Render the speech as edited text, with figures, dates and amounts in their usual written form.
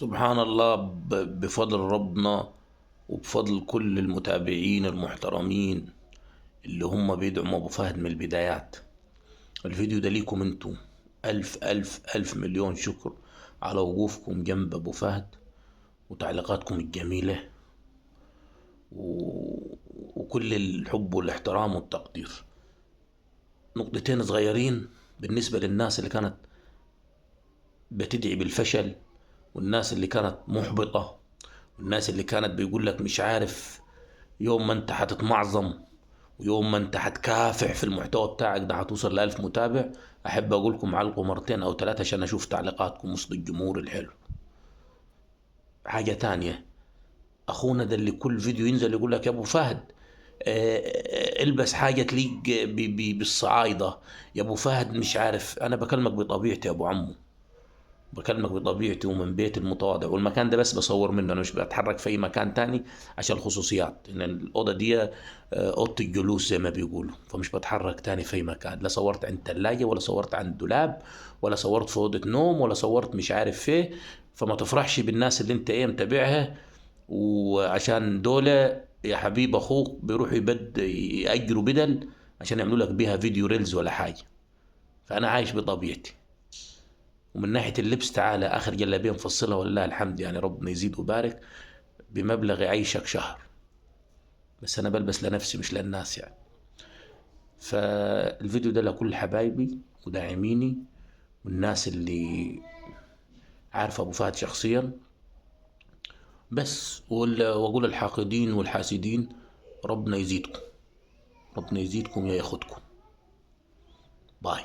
سبحان الله، بفضل ربنا وبفضل كل المتابعين المحترمين اللي هم بيدعموا ابو فهد من البدايات. الفيديو ده ليكم انتم. الف الف الف مليون شكر على وقوفكم جنب ابو فهد وتعليقاتكم الجميلة وكل الحب والاحترام والتقدير. نقطتين صغيرين بالنسبة للناس اللي كانت بتدعي بالفشل، والناس اللي كانت محبطة، والناس اللي كانت بيقول لك مش عارف يوم ما انت هتتمعظم ويوم ما انت هتكافح في المحتوى بتاعك ده هتوصل ل1000 متابع. احب اقول لكم علقوا مرتين او ثلاثة عشان اشوف تعليقاتكم وسط الجمهور الحلو. حاجة تانية، اخونا ده اللي كل فيديو ينزل يقول لك يا ابو فهد البس حاجة تليق بالصعايدة، يا ابو فهد مش عارف. انا بكلمك بطبيعتي يا ابو عمو، بكلمك بطبيعتي ومن بيتي المتواضع، والمكان ده بس بصور منه، انا مش بتحرك في اي مكان تاني عشان الخصوصيات، ان الاوضه دي اوضه الجلوس زي ما بيقولوا، فمش بتحرك تاني في اي مكان. لا صورت عند ثلاجه ولا صورت عند دولاب ولا صورت في اوضه نوم ولا صورت مش عارف فيه. فما تفرحش بالناس اللي انت متابعها، وعشان دولة يا حبيب اخوك بيروحوا يأجروا بدل عشان يعملوا لك بيها فيديو ريلز ولا حاجه. فانا عايش بطبيعتي. ومن ناحية اللبس، تعالى آخر جلابية مفصلة ولله الحمد، يعني ربنا يزيد ويبارك، بمبلغ يعيشك شهر. بس أنا بلبس لنفسي مش للناس يعني. فالفيديو ده لكل حبايبي وداعميني والناس اللي عارفة أبو فهد شخصيا بس. وأقول الحاقدين والحاسدين ربنا يزيدكم، ربنا يزيدكم يا ياخدكم. باي.